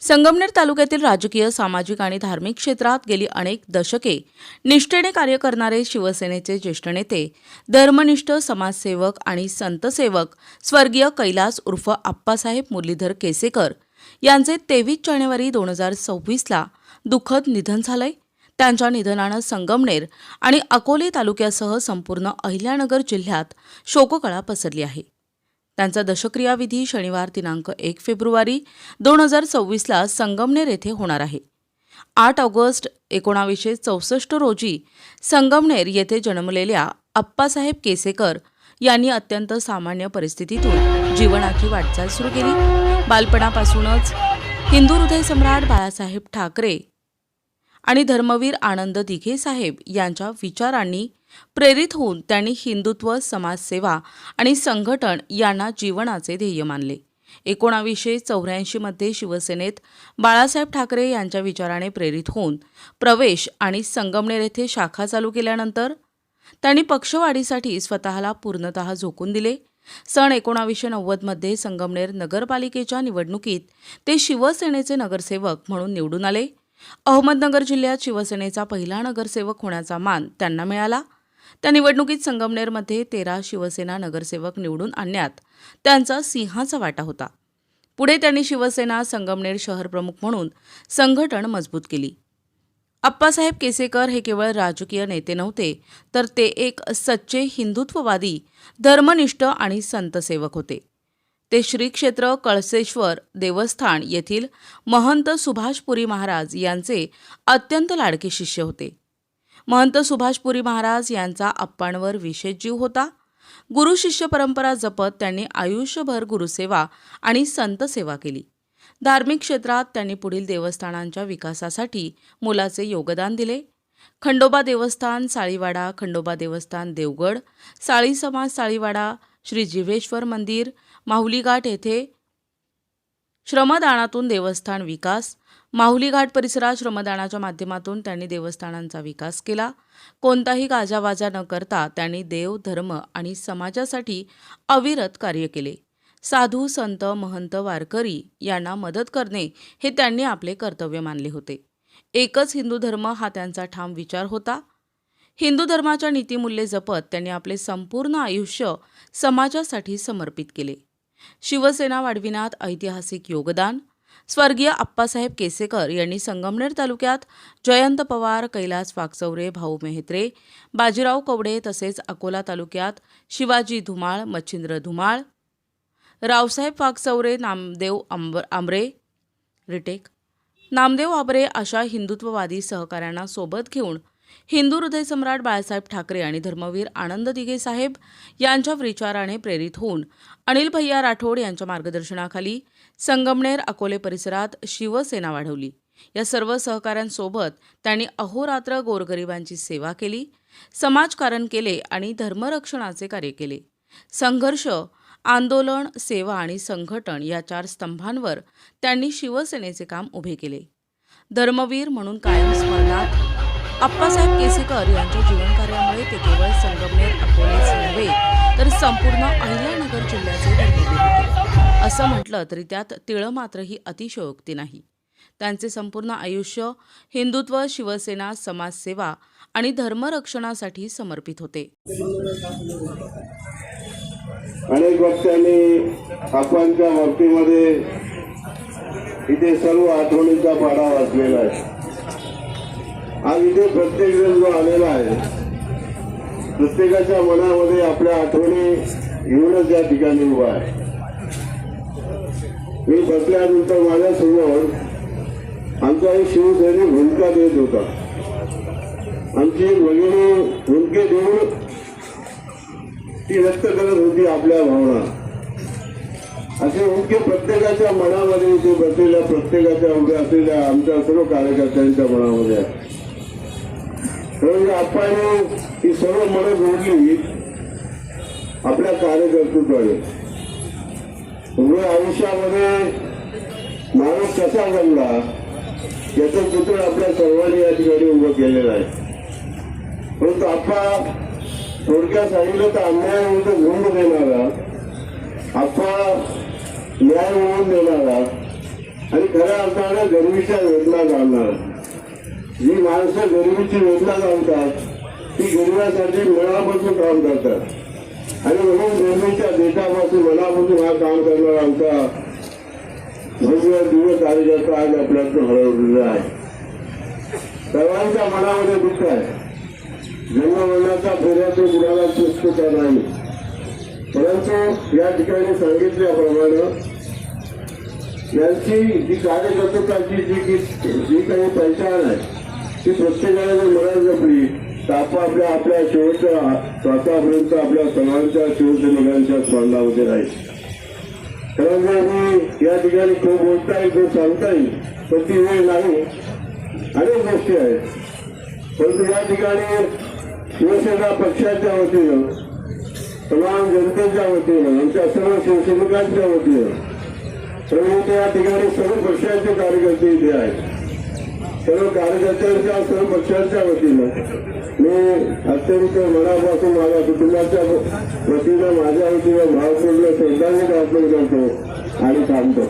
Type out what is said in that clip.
संगमनेर तालुक्यातील राजकीय, सामाजिक आणि धार्मिक क्षेत्रात गेली अनेक दशके निष्ठेने कार्य करणारे शिवसेनेचे ज्येष्ठ नेते, धर्मनिष्ठ समाजसेवक आणि संतसेवक स्वर्गीय कैलास उर्फ आप्पासाहेब मुरलीधर केसेकर यांचे 23 जानेवारी 2026ला दुःखद निधन झालंय। त्यांच्या निधनानं संगमनेर आणि अकोले तालुक्यासह संपूर्ण अहिल्यानगर जिल्ह्यात शोककळा पसरली आहे। त्यांचा दशक्रियाविधी शनिवार दिनांक 1 फेब्रुवारी 2026ला संगमनेर येथे होणार आहे। 8 ऑगस्ट 1964 रोजी संगमनेर येथे जन्मलेल्या आप्पासाहेब केसेकर यांनी अत्यंत सामान्य परिस्थितीतून जीवनाची वाटचाल सुरू केली। बालपणापासूनच हिंदू हृदय सम्राट बाळासाहेब ठाकरे आणि धर्मवीर आनंद दिघे साहेब यांच्या विचारांनी प्रेरित होऊन त्यांनी हिंदुत्व, समाजसेवा आणि संघटन यांना जीवनाचे ध्येय मानले। 1984 मध्ये शिवसेनेत बाळासाहेब ठाकरे यांच्या विचाराने प्रेरित होऊन प्रवेश आणि संगमनेर येथे शाखा चालू केल्यानंतर त्यांनी पक्षवाढीसाठी स्वतःला पूर्णतः झोकून दिले। सन 1990 मध्ये संगमनेर नगरपालिकेच्या निवडणुकीत ते शिवसेनेचे नगरसेवक म्हणून निवडून आले। अहमदनगर जिल्ह्यात शिवसेनेचा पहिला नगरसेवक होण्याचा मान त्यांना मिळाला। त्या निवडणुकीत संगमनेरमध्ये 13 शिवसेना नगरसेवक निवडून आणण्यात त्यांचा सिंहाचा वाटा होता। पुढे त्यांनी शिवसेना संगमनेर शहर प्रमुख म्हणून संघटन मजबूत केली। आप्पासाहेब केसेकर हे केवळ राजकीय नेते नव्हते, तर ते एक सच्चे हिंदुत्ववादी, धर्मनिष्ठ आणि संतसेवक होते। ते श्री क्षेत्र कळसेश्वर देवस्थान येथील महंत सुभाषपुरी महाराज यांचे अत्यंत लाडके शिष्य होते। महंत सुभाषपुरी महाराज यांचा आप्पांवर विशेष जीव होता। गुरु शिष्य परंपरा जपत त्यांनी आयुष्यभर गुरुसेवा आणि संतसेवा केली। धार्मिक क्षेत्रात त्यांनी पुढील देवस्थानांच्या विकासासाठी मोलाचे योगदान दिले। खंडोबा देवस्थान साळीवाडा, खंडोबा देवस्थान देवगड, साळी समाज साळीवाडा, श्री जिव्हेश्वर मंदिर, माहुली घाट येथे श्रमदानातून देवस्थान विकास, माहुली घाट परिसरात श्रमदानाच्या माध्यमातून त्यांनी देवस्थानांचा विकास केला। कोणताही गाजावाजा न करता त्यांनी देव, धर्म आणि समाजासाठी अविरत कार्य केले। साधू, संत, महंत, वारकरी यांना मदत करणे हे त्यांनी आपले कर्तव्य मानले होते। एकच हिंदू धर्म हा त्यांचा ठाम विचार होता। हिंदू धर्माच्या नीतिमूल्ये जपत त्यांनी आपले संपूर्ण आयुष्य समाजासाठी समर्पित केले। शिवसेना वाढविण्यात ऐतिहासिक योगदान। स्वर्गीय आप्पासाहेब केसेकर यांनी संगमनेर तालुक्यात जयंत पवार, कैलास वाकचौरे, भाऊ मेहत्रे, बाजीराव कवडे तसेच अकोला तालुक्यात शिवाजी धुमाळ, मच्छिंद्र धुमाळ, रावसाहेब वाकचौरे, नामदेव आंबरे अशा हिंदुत्ववादी सहकाऱ्यांना सोबत घेऊन हिंदू हृदय सम्राट बाळासाहेब ठाकरे आणि धर्मवीर आनंद दिघे साहेब यांच्या विचाराने प्रेरित होऊन अनिल भैया राठोड यांच्या मार्गदर्शनाखाली संगमनेर अकोले परिसरात शिवसेना वाढवली। या सर्व सहकाऱ्यांसोबत त्यांनी अहोरात्र गोरगरिबांची सेवा केली, समाजकारण केले आणि धर्मरक्षणाचे कार्य केले। संघर्ष, आंदोलन, सेवा आणि संघटन या 4 स्तंभांवर त्यांनी शिवसेनेचे काम उभे केले। धर्मवीर म्हणून कायम स्मरणात आप्पासाहेब केसेकर यांच्या जीवनकार्यामुळे ते केवळ संगमनेर अकोलेच नव्हे, तर संपूर्ण अहिल्यानगर जिल्ह्याचे धर्मवीर होते। असं म्हटलं तरी त्यात तिळमात्रही अतिशयोक्ती नाही। त्यांचे संपूर्ण आयुष्य हिंदुत्व, शिवसेना, समाजसेवा आणि धर्मरक्षणासाठी समर्पित होते। अनेक वक्त्यांनी आप्पांच्या बाबतीमध्ये इथे सर्व आठवणींचा पाढा वाचलेला आहे। आज इथे प्रत्येक जण जो आलेला आहे, प्रत्येकाच्या मनामध्ये आपल्या आठवणी घेऊनच या ठिकाणी उभा आहे। मी बसल्यानंतर माझ्यासमोर आमचा एक शिवसैनिक भूमिका देत होता। आमची एक भगिनी भूमिके देऊन ती व्यक्त करत होती आपल्या भावना। असे भूमिके प्रत्येकाच्या मनामध्ये इथे बसलेल्या प्रत्येकाच्या उभ्या असलेल्या आमच्या सर्व कार्यकर्त्यांच्या मनामध्ये आहे। म्हणजे आप्पांनी ही सर्व मनं जोडली आपल्या कार्यकर्तृत्वाने। उभ्या आयुष्यामध्ये माणूस कसा जगला याचं चित्र आपल्या सर्वांनी या ठिकाणी उभं केलेलं आहे। परंतु आप्पा थोडक्यात सांगितलं तर अन्यायाविरुद्ध झुंज देणारा, आप्पा न्याय मिळवून देणारा आणि खऱ्या अर्थानं गरिबीच्या वेदना जाणणार. जी माणसं गरिबीची वेदना जाणतात ती गरिबासाठी मनापासून काम करतात आणि म्हणून गरिबीच्या देशापासून मनापासून हा काम करणारा आमचा भव्य दिवस कार्यकर्ता आज आपल्याकडे हरवलेला आहे. सर्वांच्या मनामध्ये दुःख आहे. जन्ममरणाचा फेऱ्या तो कुणाला पुस्तका नाही, परंतु या ठिकाणी सांगितल्याप्रमाणे यांची जी कार्यकर्त्यांची जी काही पहचान आहे ती प्रत्येकाने जर मनात जपली तर आपल्या शेवटच्या स्वतःपर्यंत आपल्या सर्वांच्या शिवसैनिकांच्या स्मरणामध्ये राहील. कारण जर मी या ठिकाणी खूप बोलता येईल खूप सांगता येईल पण ती वेळ नाही. अनेक गोष्टी आहेत, परंतु या ठिकाणी शिवसेना पक्षाच्या वतीनं, तमाम जनतेच्या वतीनं, आमच्या सर्व शिवसैनिकांच्या वतीनं, सर्व या ठिकाणी सर्व पक्षाचे कार्यकर्ते इथे आहेत. सर्व कार्यकर्त्यांच्या सर्व पक्षांच्या वतीनं मी अत्यंत मनापासून माझ्या कुटुंबाच्या वतीनं माझ्या वतीनं भावपूर्ण श्रद्धांजली अर्पण करतो आणि थांबतो.